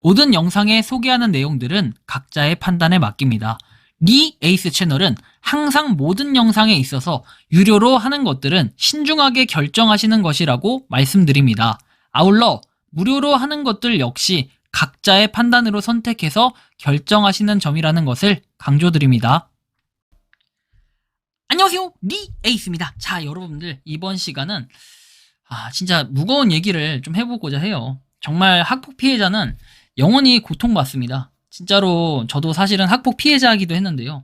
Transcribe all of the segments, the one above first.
모든 영상에 소개하는 내용들은 각자의 판단에 맡깁니다. 리 에이스 채널은 항상 모든 영상에 있어서 유료로 하는 것들은 신중하게 결정하시는 것이라고 말씀드립니다. 아울러 무료로 하는 것들 역시 각자의 판단으로 선택해서 결정하시는 점이라는 것을 강조드립니다. 안녕하세요, 리 에이스입니다. 자, 여러분들, 이번 시간은 진짜 무거운 얘기를 좀 해보고자 해요. 정말 학폭 피해자는 영원히 고통받습니다. 진짜로 저도 사실은 학폭 피해자이기도 했는데요.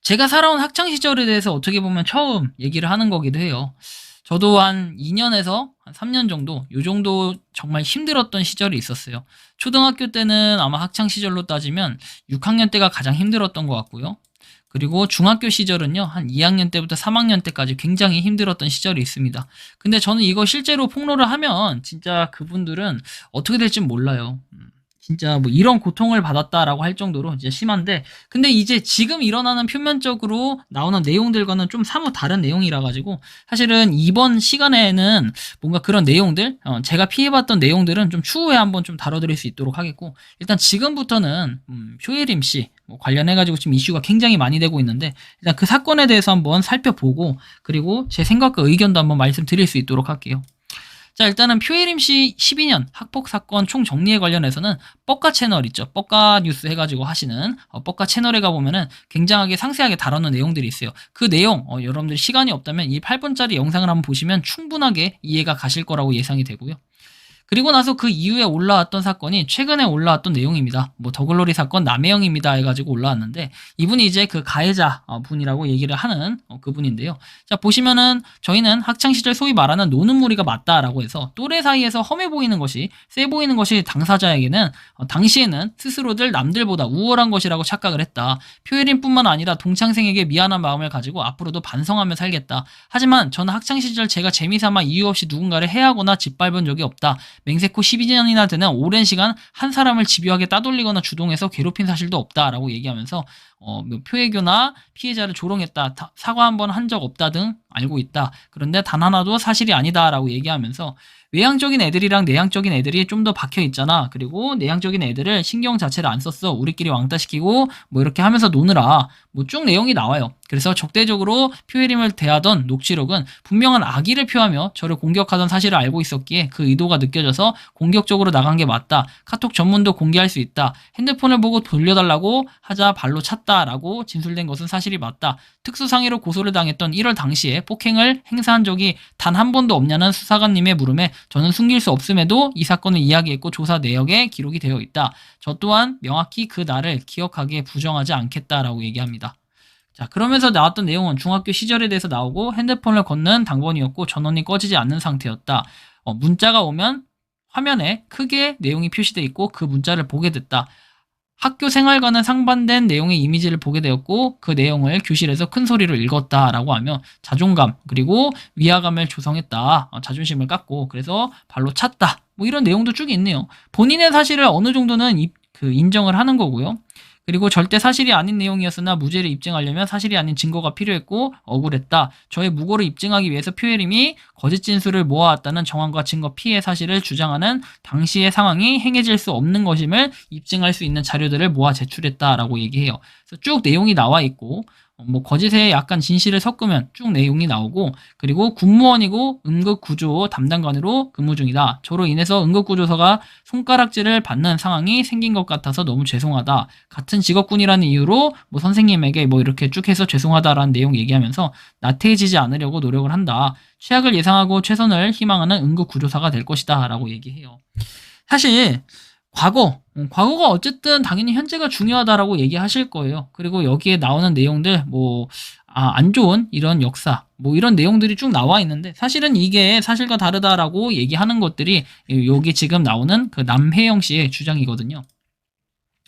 제가 살아온 학창시절에 대해서 어떻게 보면 처음 얘기를 하는 거기도 해요. 저도 한 2년에서 한 3년 정도, 요 정도 정말 힘들었던 시절이 있었어요. 초등학교 때는 아마 학창시절로 따지면 6학년 때가 가장 힘들었던 것 같고요. 그리고 중학교 시절은요, 한 2학년 때부터 3학년 때까지 굉장히 힘들었던 시절이 있습니다. 근데 저는 이거 실제로 폭로를 하면 진짜 그분들은 어떻게 될지 몰라요. 진짜 뭐 이런 고통을 받았다라고 할 정도로 진짜 심한데, 근데 이제 지금 일어나는 표면적으로 나오는 내용들과는 좀 사뭇 다른 내용이라 가지고 사실은 이번 시간에는 뭔가 그런 내용들, 제가 피해봤던 내용들은 좀 추후에 한번 좀 다뤄드릴 수 있도록 하겠고, 일단 지금부터는 효예림 씨 관련해가지고 지금 이슈가 굉장히 많이 되고 있는데, 일단 그 사건에 대해서 한번 살펴보고, 그리고 제 생각과 의견도 한번 말씀드릴 수 있도록 할게요. 자, 일단은 표예림 씨 12년 학폭 사건 총정리에 관련해서는 뻑가 채널 있죠. 뻑가 뉴스 해가지고 하시는 뻑가 채널에 가보면은 굉장하게 상세하게 다루는 내용들이 있어요. 그 내용, 여러분들 시간이 없다면 이 8분짜리 영상을 한번 보시면 충분하게 이해가 가실 거라고 예상이 되고요. 그리고 나서 그 이후에 올라왔던 사건이 최근에 올라왔던 내용입니다. 뭐 더글로리 사건 남해영입니다 해가지고 올라왔는데, 이분이 이제 그 가해자 분이라고 얘기를 하는 그분인데요. 자, 보시면은 저희는 학창시절 소위 말하는 노는 무리가 맞다라고 해서 또래 사이에서 험해 보이는 것이, 세 보이는 것이 당사자에게는 당시에는 스스로들 남들보다 우월한 것이라고 착각을 했다. 표예림뿐만 아니라 동창생에게 미안한 마음을 가지고 앞으로도 반성하며 살겠다. 하지만 저는 학창시절 제가 재미삼아 이유 없이 누군가를 해하거나 짓밟은 적이 없다. 맹세코 12년이나 되는 오랜 시간 한 사람을 집요하게 따돌리거나 주동해서 괴롭힌 사실도 없다라고 얘기하면서 표해교나 피해자를 조롱했다, 사과 한 번 한 적 없다 등 알고 있다. 그런데 단 하나도 사실이 아니다라고 얘기하면서 외향적인 애들이랑 내향적인 애들이 좀 더 박혀 있잖아. 그리고 내향적인 애들을 신경 자체를 안 썼어. 우리끼리 왕따시키고 뭐 이렇게 하면서 노느라 뭐 쭉 내용이 나와요. 그래서 적대적으로 표예림을 대하던 녹취록은 분명한 악의를 표하며 저를 공격하던 사실을 알고 있었기에 그 의도가 느껴져서 공격적으로 나간 게 맞다. 카톡 전문도 공개할 수 있다. 핸드폰을 보고 돌려달라고 하자 발로 찼다라고 진술된 것은 사실이 맞다. 특수상해로 고소를 당했던 1월 당시에 폭행을 행사한 적이 단 한 번도 없냐는 수사관님의 물음에 저는 숨길 수 없음에도 이 사건을 이야기했고 조사 내역에 기록이 되어 있다. 저 또한 명확히 그 날을 기억하기에 부정하지 않겠다라고 얘기합니다. 자, 그러면서 나왔던 내용은 중학교 시절에 대해서 나오고, 핸드폰을 걷는 당번이었고 전원이 꺼지지 않는 상태였다. 문자가 오면 화면에 크게 내용이 표시되어 있고 그 문자를 보게 됐다. 학교 생활과는 상반된 내용의 이미지를 보게 되었고 그 내용을 교실에서 큰 소리로 읽었다라고 하며 자존감 그리고 위화감을 조성했다. 자존심을 깎고 그래서 발로 찼다. 뭐 이런 내용도 쭉 있네요. 본인의 사실을 어느 정도는 인정을 하는 거고요. 그리고 절대 사실이 아닌 내용이었으나 무죄를 입증하려면 사실이 아닌 증거가 필요했고 억울했다. 저의 무고를 입증하기 위해서 표예림이 거짓 진술을 모아왔다는 정황과 증거 피해 사실을 주장하는 당시의 상황이 행해질 수 없는 것임을 입증할 수 있는 자료들을 모아 제출했다라고 얘기해요. 그래서 쭉 내용이 나와 있고, 뭐 거짓에 약간 진실을 섞으면 쭉 내용이 나오고, 그리고 군무원이고 응급구조 담당관으로 근무 중이다. 저로 인해서 응급구조사가 손가락질을 받는 상황이 생긴 것 같아서 너무 죄송하다. 같은 직업군이라는 이유로 뭐 선생님에게 뭐 이렇게 쭉 해서 죄송하다라는 내용 얘기하면서 나태해지지 않으려고 노력을 한다. 최악을 예상하고 최선을 희망하는 응급구조사가 될 것이다 라고 얘기해요. 사실 과거가 어쨌든 당연히 현재가 중요하다라고 얘기하실 거예요. 그리고 여기에 나오는 내용들, 안 좋은 이런 역사, 뭐 이런 내용들이 쭉 나와 있는데, 사실은 이게 사실과 다르다라고 얘기하는 것들이 여기 지금 나오는 그 남혜영 씨의 주장이거든요.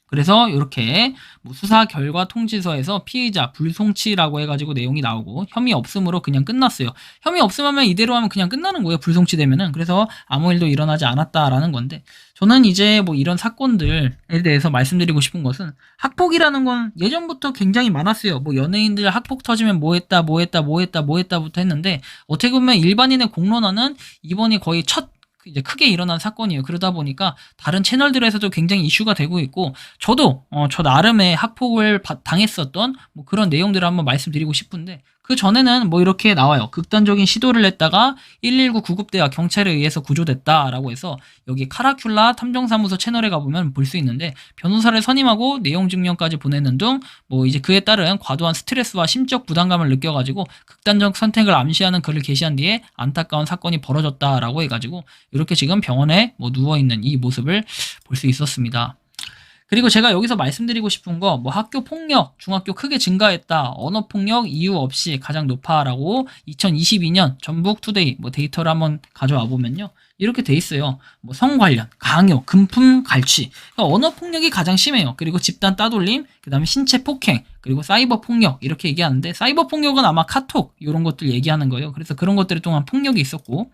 그래서 이렇게 수사 결과 통지서에서 피의자 불송치라고 해가지고 내용이 나오고 혐의 없음으로 그냥 끝났어요. 혐의 없음하면 이대로 하면 그냥 끝나는 거예요. 불송치 되면은. 그래서 아무 일도 일어나지 않았다라는 건데, 저는 이제 뭐 이런 사건들에 대해서 말씀드리고 싶은 것은, 학폭이라는 건 예전부터 굉장히 많았어요. 뭐 연예인들 학폭 터지면 뭐 했다부터 했는데, 어떻게 보면 일반인의 공론화는 이번이 거의 첫 이제 크게 일어난 사건이에요. 그러다 보니까 다른 채널들에서도 굉장히 이슈가 되고 있고, 저도 저 나름의 학폭을 당했었던 뭐 그런 내용들을 한번 말씀드리고 싶은데, 그 전에는 뭐 이렇게 나와요. 극단적인 시도를 했다가 119 구급대와 경찰에 의해서 구조됐다라고 해서 여기 카라큘라 탐정사무소 채널에 가보면 볼 수 있는데, 변호사를 선임하고 내용 증명까지 보내는 등 뭐 이제 그에 따른 과도한 스트레스와 심적 부담감을 느껴가지고 극단적 선택을 암시하는 글을 게시한 뒤에 안타까운 사건이 벌어졌다라고 해가지고 이렇게 지금 병원에 뭐 누워있는 이 모습을 볼 수 있었습니다. 그리고 제가 여기서 말씀드리고 싶은 거, 뭐 학교 폭력, 중학교 크게 증가했다, 언어 폭력 이유 없이 가장 높아라고 2022년 전북투데이 뭐 데이터를 한번 가져와 보면요, 이렇게 돼 있어요. 뭐 성 관련, 강요, 금품 갈취, 그러니까 언어 폭력이 가장 심해요. 그리고 집단 따돌림, 그다음에 신체 폭행, 그리고 사이버 폭력 이렇게 얘기하는데, 사이버 폭력은 아마 카톡 이런 것들 얘기하는 거예요. 그래서 그런 것들이 동안 폭력이 있었고,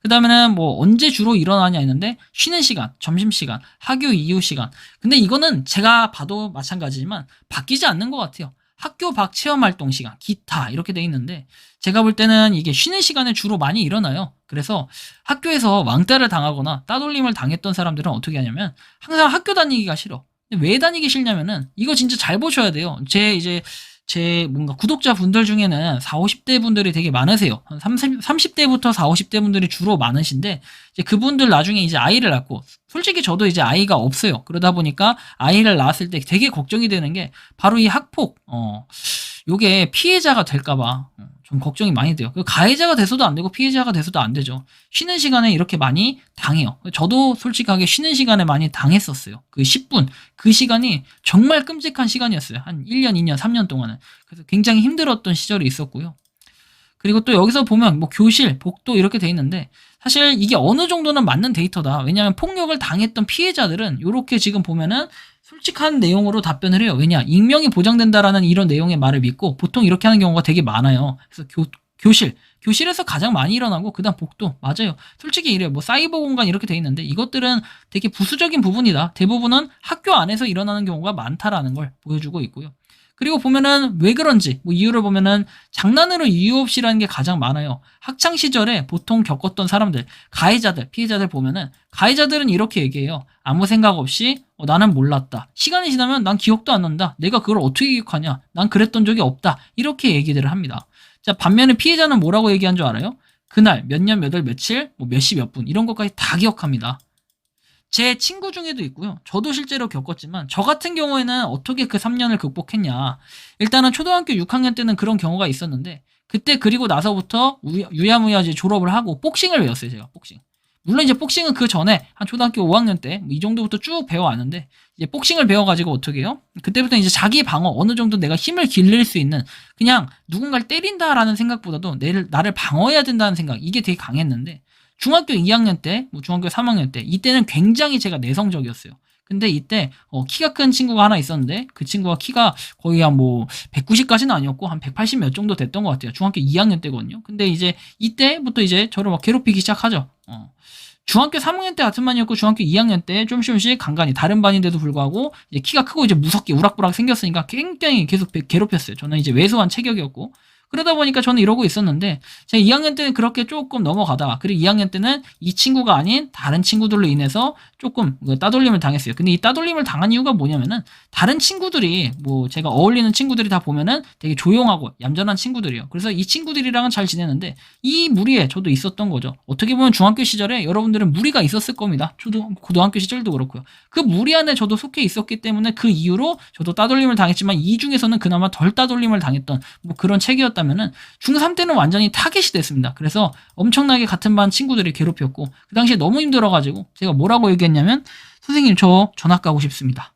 그 다음에는 뭐 언제 주로 일어나냐 했는데, 쉬는 시간, 점심시간, 학교 이후 시간. 근데 이거는 제가 봐도 마찬가지지만 바뀌지 않는 것 같아요. 학교 밖 체험활동 시간, 기타 이렇게 돼 있는데, 제가 볼 때는 이게 쉬는 시간에 주로 많이 일어나요. 그래서 학교에서 왕따를 당하거나 따돌림을 당했던 사람들은 어떻게 하냐면 항상 학교 다니기가 싫어. 근데 왜 다니기 싫냐면은, 이거 진짜 잘 보셔야 돼요. 제 뭔가 구독자 분들 중에는 40, 50대 분들이 되게 많으세요. 한 30대부터 40, 50대 분들이 주로 많으신데, 이제 그분들 나중에 이제 아이를 낳고, 솔직히 저도 이제 아이가 없어요. 그러다 보니까 아이를 낳았을 때 되게 걱정이 되는 게 바로 이 학폭, 요게 피해자가 될까봐 좀 걱정이 많이 돼요. 가해자가 돼서도 안 되고 피해자가 돼서도 안 되죠. 쉬는 시간에 이렇게 많이 당해요. 저도 솔직하게 쉬는 시간에 많이 당했었어요. 그 10분, 그 시간이 정말 끔찍한 시간이었어요. 한 1년, 2년, 3년 동안은. 그래서 굉장히 힘들었던 시절이 있었고요. 그리고 또 여기서 보면 뭐 교실, 복도 이렇게 돼 있는데, 사실 이게 어느 정도는 맞는 데이터다. 왜냐하면 폭력을 당했던 피해자들은 이렇게 지금 보면은 솔직한 내용으로 답변을 해요. 왜냐? 익명이 보장된다라는 이런 내용의 말을 믿고 보통 이렇게 하는 경우가 되게 많아요. 그래서 교실에서 가장 많이 일어나고, 그다음 복도, 맞아요. 솔직히 이래요. 뭐 사이버 공간 이렇게 돼 있는데 이것들은 되게 부수적인 부분이다. 대부분은 학교 안에서 일어나는 경우가 많다라는 걸 보여주고 있고요. 그리고 보면은 왜 그런지 뭐 이유를 보면은 장난으로 이유 없이라는 게 가장 많아요. 학창 시절에 보통 겪었던 사람들, 가해자들, 피해자들 보면은 가해자들은 이렇게 얘기해요. 아무 생각 없이 나는 몰랐다. 시간이 지나면 난 기억도 안 난다. 내가 그걸 어떻게 기억하냐? 난 그랬던 적이 없다. 이렇게 얘기들을 합니다. 자, 반면에 피해자는 뭐라고 얘기한 줄 알아요? 그날 몇 년 몇 월 며칠 뭐 몇 시 몇 분 이런 것까지 다 기억합니다. 제 친구 중에도 있고요. 저도 실제로 겪었지만, 저 같은 경우에는 어떻게 그 3년을 극복했냐. 일단은 초등학교 6학년 때는 그런 경우가 있었는데, 그때 그리고 나서부터 유야무야 이제 졸업을 하고 복싱을 배웠어요, 제가. 복싱. 물론 이제 복싱은 그 전에 한 초등학교 5학년 때 이 정도부터 쭉 배워왔는데, 이제 복싱을 배워가지고 어떻게 해요? 그때부터 이제 자기 방어, 어느 정도 내가 힘을 기를 수 있는, 그냥 누군가를 때린다라는 생각보다도 나를 방어해야 된다는 생각, 이게 되게 강했는데, 중학교 2학년 때, 뭐 중학교 3학년 때, 이때는 굉장히 제가 내성적이었어요. 근데 이때 키가 큰 친구가 하나 있었는데, 그 친구가 키가 거의 한 뭐 190까지는 아니었고 한 180 몇 정도 됐던 것 같아요. 중학교 2학년 때거든요. 근데 이제 이때부터 이제 저를 막 괴롭히기 시작하죠. 중학교 3학년 때 같은 반이었고, 중학교 2학년 때 좀씩 간간히 다른 반인데도 불구하고 이제 키가 크고 이제 무섭게 우락부락 생겼으니까 굉장히 계속 괴롭혔어요. 저는 이제 왜소한 체격이었고, 그러다 보니까 저는 이러고 있었는데, 제가 2학년 때는 그렇게 조금 넘어가다가, 그리고 2학년 때는 이 친구가 아닌 다른 친구들로 인해서 조금 따돌림을 당했어요. 근데 이 따돌림을 당한 이유가 뭐냐면은, 다른 친구들이, 뭐 제가 어울리는 친구들이 다 보면은 되게 조용하고 얌전한 친구들이에요. 그래서 이 친구들이랑은 잘 지내는데, 이 무리에 저도 있었던 거죠. 어떻게 보면 중학교 시절에 여러분들은 무리가 있었을 겁니다. 저도 고등학교 시절도 그렇고요. 그 무리 안에 저도 속해 있었기 때문에 그 이유로 저도 따돌림을 당했지만, 이 중에서는 그나마 덜 따돌림을 당했던 뭐 그런 책이었다 면은, 중3 때는 완전히 타겟이 됐습니다. 그래서 엄청나게 같은 반 친구들이 괴롭혔고, 그 당시에 너무 힘들어가지고 제가 뭐라고 얘기했냐면, 선생님 저 전학 가고 싶습니다.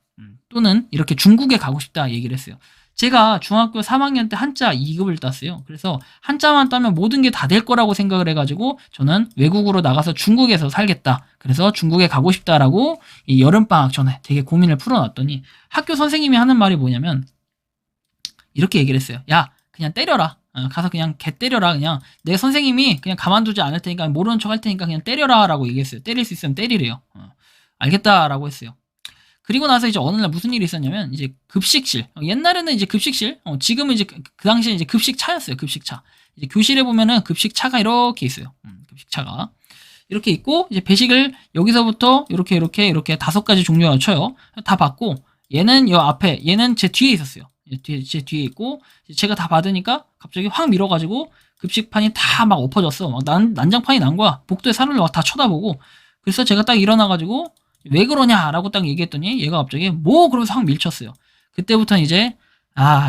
또는 이렇게 중국에 가고 싶다 얘기를 했어요. 제가 중학교 3학년 때 한자 2급을 땄어요. 그래서 한자만 따면 모든 게 다 될 거라고 생각을 해가지고 저는 외국으로 나가서 중국에서 살겠다. 그래서 중국에 가고 싶다라고 이 여름방학 전에 되게 고민을 풀어놨더니, 학교 선생님이 하는 말이 뭐냐면 이렇게 얘기를 했어요. 야, 그냥 때려라. 가서 그냥 개 때려라. 그냥 내 선생님이 그냥 가만두지 않을 테니까, 모르는 척 할 테니까 그냥 때려라 라고 얘기했어요. 때릴 수 있으면 때리래요. 알겠다 라고 했어요. 그리고 나서 이제 어느 날 무슨 일이 있었냐면, 이제 급식실, 옛날에는 이제 급식실, 지금은 이제 그 당시에 이제 급식차였어요. 급식차. 이제 교실에 보면은 급식차가 이렇게 있어요. 급식차가. 이렇게 있고 이제 배식을 여기서부터 이렇게 5가지 종류가 쳐요. 다 받고 얘는 요 앞에 얘는 제 뒤에 있었어요. 제 뒤에 있고 제가 다 받으니까 갑자기 확 밀어가지고 급식판이 다 막 엎어졌어. 막 난장판이 난 거야. 복도에 사람들 막 다 쳐다보고. 그래서 제가 딱 일어나가지고 왜 그러냐라고 딱 얘기했더니 얘가 갑자기 뭐 그러면서 확 밀쳤어요. 그때부터는 이제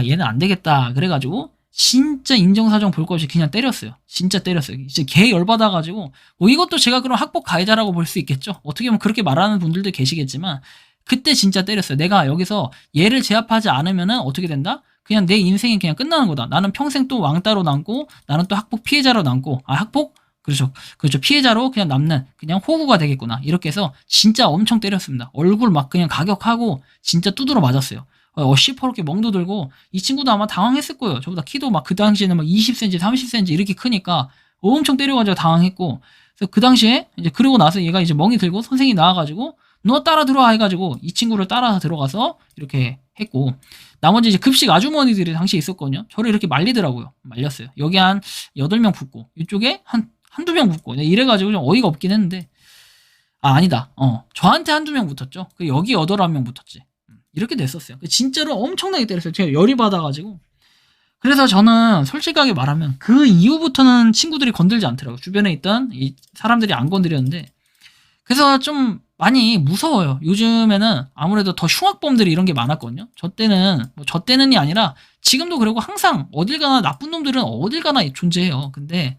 얘는 안 되겠다 그래가지고 진짜 인정사정 볼 것 없이 그냥 때렸어요. 진짜 때렸어요. 이제 개 열받아가지고 뭐 이것도 제가 그럼 학폭 가해자라고 볼 수 있겠죠. 어떻게 보면 그렇게 말하는 분들도 계시겠지만 그때 진짜 때렸어요. 내가 여기서 얘를 제압하지 않으면은 어떻게 된다? 그냥 내 인생이 그냥 끝나는 거다. 나는 평생 또 왕따로 남고 나는 또 학폭 피해자로 남고 학폭? 그렇죠. 피해자로 그냥 남는 그냥 호구가 되겠구나. 이렇게 해서 진짜 엄청 때렸습니다. 얼굴 막 그냥 가격하고 진짜 두드러 맞았어요. 시퍼렇게 멍도 들고 이 친구도 아마 당황했을 거예요. 저보다 키도 막 그 당시에는 막 20cm, 30cm 이렇게 크니까 엄청 때려가지고 당황했고 그래서 그 당시에 이제 그러고 나서 얘가 이제 멍이 들고 선생님이 나와가지고 너 따라 들어와 해가지고 이 친구를 따라서 들어가서 이렇게 했고 나머지 이제 급식 아주머니들이 당시에 있었거든요. 저를 이렇게 말리더라고요. 말렸어요. 여기 한 8명 붙고 이쪽에 한두 명 붙고 이래가지고 좀 어이가 없긴 했는데 아니다. 저한테 한두 명 붙었죠. 여기 8명 붙었지. 이렇게 됐었어요. 진짜로 엄청나게 때렸어요. 제가 열이 받아가지고. 그래서 저는 솔직하게 말하면 그 이후부터는 친구들이 건들지 않더라고요. 주변에 있던 이 사람들이 안 건드렸는데 그래서 좀 많이 무서워요. 요즘에는 아무래도 더 흉악범들이 이런 게 많았거든요. 저 때는이 아니라 지금도 그러고 항상 어딜 가나 나쁜 놈들은 어딜 가나 존재해요. 근데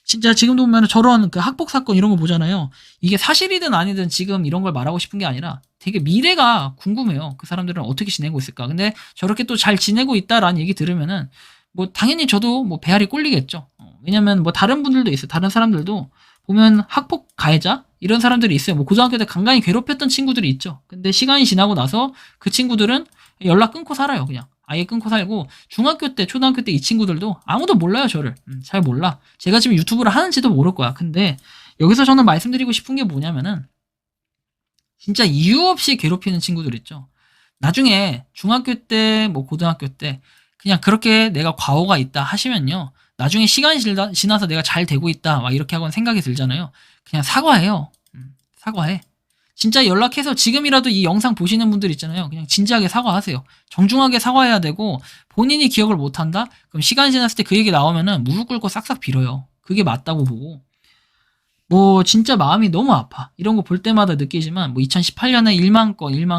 진짜 지금도 보면 저런 그 학폭 사건 이런 거 보잖아요. 이게 사실이든 아니든 지금 이런 걸 말하고 싶은 게 아니라 되게 미래가 궁금해요. 그 사람들은 어떻게 지내고 있을까. 근데 저렇게 또 잘 지내고 있다라는 얘기 들으면은 뭐 당연히 저도 뭐 배알이 꼴리겠죠. 왜냐면 뭐 다른 분들도 있어요. 다른 사람들도 보면 학폭 가해자 이런 사람들이 있어요. 뭐 고등학교 때 간간히 괴롭혔던 친구들이 있죠. 근데 시간이 지나고 나서 그 친구들은 연락 끊고 살아요. 그냥 아예 끊고 살고 중학교 때 초등학교 때 이 친구들도 아무도 몰라요. 저를 잘 몰라. 제가 지금 유튜브를 하는지도 모를 거야. 근데 여기서 저는 말씀드리고 싶은 게 뭐냐면은 진짜 이유 없이 괴롭히는 친구들 있죠. 나중에 중학교 때 뭐 고등학교 때 그냥 그렇게 내가 과오가 있다 하시면요. 나중에 시간이 지나서 내가 잘 되고 있다 막 이렇게 하고는 생각이 들잖아요. 그냥 사과해요. 사과해. 진짜 연락해서 지금이라도 이 영상 보시는 분들 있잖아요. 그냥 진지하게 사과하세요. 정중하게 사과해야 되고 본인이 기억을 못한다? 그럼 시간이 지났을 때 그 얘기 나오면은 무릎 꿇고 싹싹 빌어요. 그게 맞다고 보고 뭐 진짜 마음이 너무 아파. 이런 거 볼 때마다 느끼지만 뭐 2018년에 1만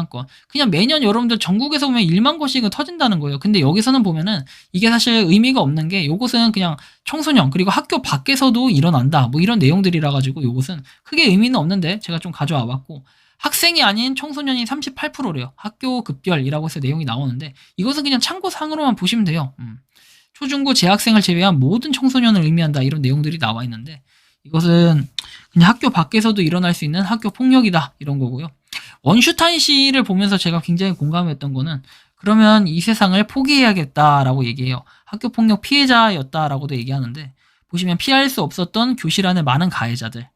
건 그냥 매년 여러분들 전국에서 보면 1만 건씩은 터진다는 거예요. 근데 여기서는 보면은 이게 사실 의미가 없는 게 요것은 그냥 청소년 그리고 학교 밖에서도 일어난다 뭐 이런 내용들이라 가지고 요것은 크게 의미는 없는데 제가 좀 가져와 봤고 학생이 아닌 청소년이 38%래요. 학교 급별이라고 해서 내용이 나오는데 이것은 그냥 참고사항으로만 보시면 돼요. 초중고 재학생을 제외한 모든 청소년을 의미한다 이런 내용들이 나와 있는데 이것은 그냥 학교 밖에서도 일어날 수 있는 학교 폭력이다 이런 거고요. 원슈타인 씨를 보면서 제가 굉장히 공감했던 거는 그러면 이 세상을 포기해야겠다라고 얘기해요. 학교 폭력 피해자였다라고도 얘기하는데 보시면 피할 수 없었던 교실 안의 많은 가해자들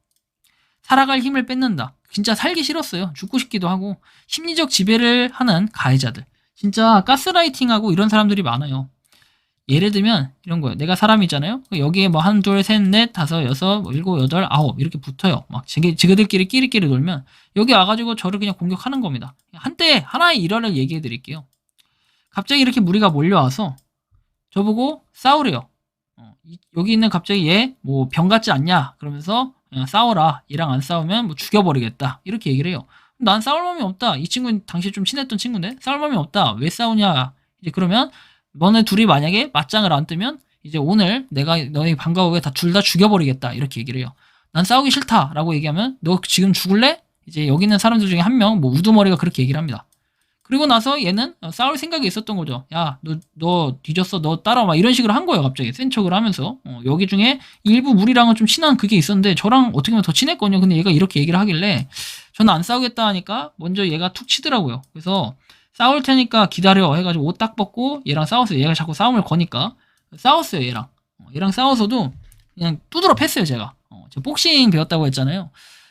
살아갈 힘을 뺏는다. 진짜 살기 싫었어요. 죽고 싶기도 하고 심리적 지배를 하는 가해자들 진짜 가스라이팅하고 이런 사람들이 많아요. 예를 들면 이런 거예요. 내가 사람이잖아요. 여기에 뭐 한, 둘, 셋, 넷, 다섯, 여섯, 뭐 일곱, 여덟, 아홉 이렇게 붙어요. 막 지그들끼리 끼리끼리 놀면 여기 와가지고 저를 그냥 공격하는 겁니다. 한때 하나의 일화를 얘기해 드릴게요. 갑자기 이렇게 무리가 몰려와서 저보고 싸우래요. 여기 있는 갑자기 얘 뭐 병 같지 않냐 그러면서 그냥 싸워라. 얘랑 안 싸우면 뭐 죽여버리겠다. 이렇게 얘기를 해요. 난 싸울 마음이 없다. 이 친구는 당시 좀 친했던 친구인데 싸울 마음이 없다. 왜 싸우냐. 이제 그러면 너네 둘이 만약에 맞짱을 안 뜨면 이제 오늘 내가 너희 방과 후에 둘 다 죽여버리겠다 이렇게 얘기를 해요. 난 싸우기 싫다라고 얘기하면 너 지금 죽을래? 이제 여기 있는 사람들 중에 한 명 뭐 우두머리가 그렇게 얘기를 합니다. 그리고 나서 얘는 싸울 생각이 있었던 거죠. 야, 너 뒤졌어. 너 따라와. 막 이런 식으로 한 거예요. 갑자기 센 척을 하면서 여기 중에 일부 무리랑은 좀 친한 그게 있었는데 저랑 어떻게 보면 더 친했거든요. 근데 얘가 이렇게 얘기를 하길래 저는 안 싸우겠다 하니까 먼저 얘가 툭 치더라고요. 그래서 싸울 테니까 기다려 해가지고 옷 딱 벗고 얘랑 싸웠어요. 얘가 자꾸 싸움을 거니까 싸웠어요. 얘랑 싸워서도 그냥 두드러 팼어요. 제가 복싱 배웠다고 했잖아요.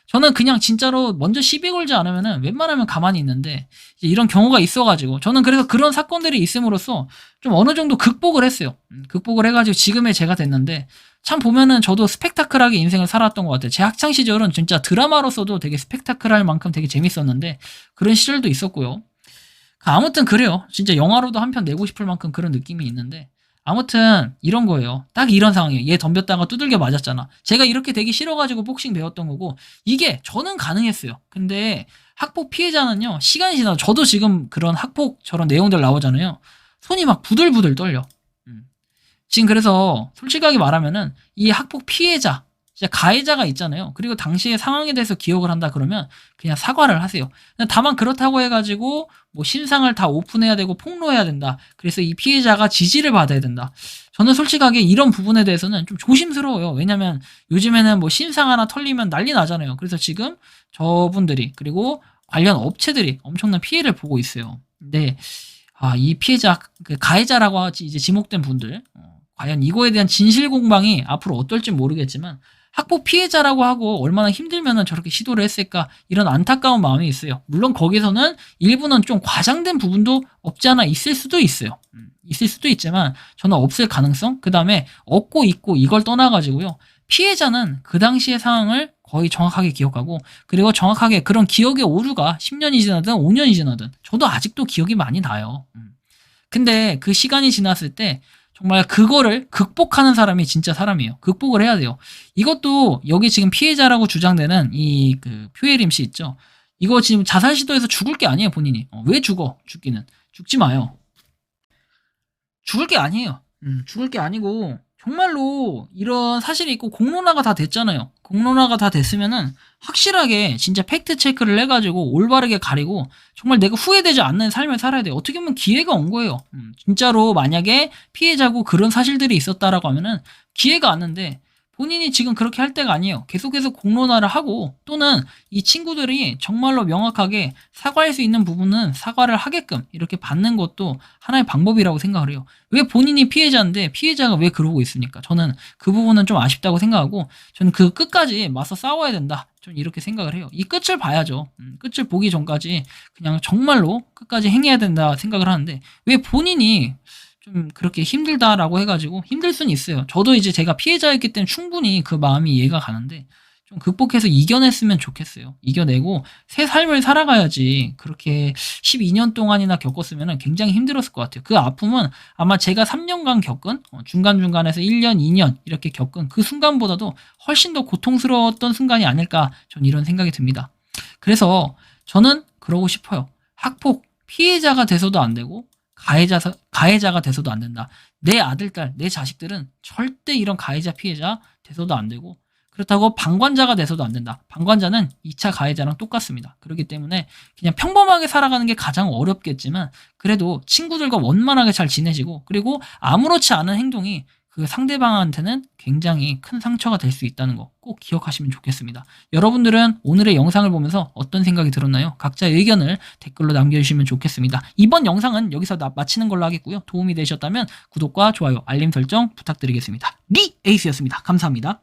저는 그냥 진짜로 먼저 시비 걸지 않으면은 웬만하면 가만히 있는데 이런 경우가 있어가지고 저는 그래서 그런 사건들이 있음으로써 좀 어느 정도 극복을 했어요. 극복을 해가지고 지금의 제가 됐는데 참 보면은 저도 스펙타클하게 인생을 살았던 것 같아요. 제 학창 시절은 진짜 드라마로서도 되게 스펙타클할 만큼 되게 재밌었는데 그런 시절도 있었고요. 아무튼 그래요. 진짜 영화로도 한 편 내고 싶을 만큼 그런 느낌이 있는데 아무튼 이런 거예요. 딱 이런 상황이에요. 얘 덤볐다가 두들겨 맞았잖아. 제가 이렇게 되기 싫어가지고 복싱 배웠던 거고 이게 저는 가능했어요. 근데 학폭 피해자는요. 시간이 지나서 저도 지금 그런 학폭 저런 내용들 나오잖아요. 손이 막 부들부들 떨려. 지금 그래서 솔직하게 말하면은 이 학폭 피해자 진짜 가해자가 있잖아요. 그리고 당시의 상황에 대해서 기억을 한다 그러면 그냥 사과를 하세요. 다만 그렇다고 해가지고 뭐 신상을 다 오픈해야 되고 폭로해야 된다. 그래서 이 피해자가 지지를 받아야 된다. 저는 솔직하게 이런 부분에 대해서는 좀 조심스러워요. 왜냐면 요즘에는 뭐 신상 하나 털리면 난리 나잖아요. 그래서 지금 저분들이 그리고 관련 업체들이 엄청난 피해를 보고 있어요. 근데 이 피해자, 그 가해자라고 이제 지목된 분들, 과연 이거에 대한 진실 공방이 앞으로 어떨지 모르겠지만 학폭 피해자라고 하고 얼마나 힘들면은 저렇게 시도를 했을까 이런 안타까운 마음이 있어요. 물론 거기서는 일부는 좀 과장된 부분도 없지 않아 있을 수도 있어요. 있을 수도 있지만 저는 없을 가능성, 그 다음에 없고 있고 이걸 떠나가지고요. 피해자는 그 당시의 상황을 거의 정확하게 기억하고 그리고 정확하게 그런 기억의 오류가 10년이 지나든 5년이 지나든 저도 아직도 기억이 많이 나요. 근데 그 시간이 지났을 때 정말 그거를 극복하는 사람이 진짜 사람이에요. 극복을 해야 돼요. 이것도 여기 지금 피해자라고 주장되는 이 그 표혜림 씨 있죠. 이거 지금 자살 시도해서 죽을 게 아니에요, 본인이. 왜 죽어? 죽기는. 죽지 마요. 죽을 게 아니에요. 죽을 게 아니고 정말로 이런 사실이 있고 공론화가 다 됐잖아요. 공론화가 다 됐으면은 확실하게 진짜 팩트 체크를 해가지고 올바르게 가리고 정말 내가 후회되지 않는 삶을 살아야 돼요. 어떻게 보면 기회가 온 거예요. 진짜로 만약에 피해자고 그런 사실들이 있었다라고 하면은 기회가 왔는데 본인이 지금 그렇게 할 때가 아니에요. 계속해서 공론화를 하고 또는 이 친구들이 정말로 명확하게 사과할 수 있는 부분은 사과를 하게끔 이렇게 받는 것도 하나의 방법이라고 생각을 해요. 왜 본인이 피해자인데 피해자가 왜 그러고 있습니까? 저는 그 부분은 좀 아쉽다고 생각하고 저는 그 끝까지 맞서 싸워야 된다. 좀 이렇게 생각을 해요. 이 끝을 봐야죠. 끝을 보기 전까지 그냥 정말로 끝까지 행해야 된다 생각을 하는데 왜 본인이 좀 그렇게 힘들다라고 해가지고 힘들 수는 있어요. 저도 이제 제가 피해자였기 때문에 충분히 그 마음이 이해가 가는데 좀 극복해서 이겨냈으면 좋겠어요. 이겨내고 새 삶을 살아가야지 그렇게 12년 동안이나 겪었으면 굉장히 힘들었을 것 같아요. 그 아픔은 아마 제가 3년간 겪은 중간중간에서 1년, 2년 이렇게 겪은 그 순간보다도 훨씬 더 고통스러웠던 순간이 아닐까 전 이런 생각이 듭니다. 그래서 저는 그러고 싶어요. 학폭 피해자가 돼서도 안 되고 가해자가 돼서도 안 된다. 내 아들, 딸, 내 자식들은 절대 이런 가해자, 피해자 돼서도 안 되고 그렇다고 방관자가 돼서도 안 된다. 방관자는 2차 가해자랑 똑같습니다. 그렇기 때문에 그냥 평범하게 살아가는 게 가장 어렵겠지만 그래도 친구들과 원만하게 잘 지내시고 그리고 아무렇지 않은 행동이 그 상대방한테는 굉장히 큰 상처가 될 수 있다는 거 꼭 기억하시면 좋겠습니다. 여러분들은 오늘의 영상을 보면서 어떤 생각이 들었나요? 각자의 의견을 댓글로 남겨주시면 좋겠습니다. 이번 영상은 여기서 마치는 걸로 하겠고요. 도움이 되셨다면 구독과 좋아요, 알림 설정 부탁드리겠습니다. 에이스였습니다. 감사합니다.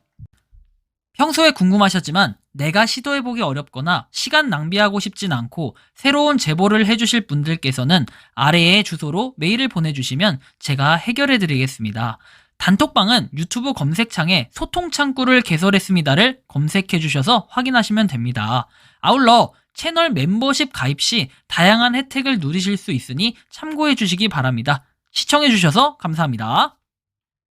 평소에 궁금하셨지만 내가 시도해보기 어렵거나 시간 낭비하고 싶진 않고 새로운 제보를 해주실 분들께서는 아래의 주소로 메일을 보내주시면 제가 해결해드리겠습니다. 단톡방은 유튜브 검색창에 소통창구를 개설했습니다를 검색해주셔서 확인하시면 됩니다. 아울러 채널 멤버십 가입 시 다양한 혜택을 누리실 수 있으니 참고해주시기 바랍니다. 시청해주셔서 감사합니다.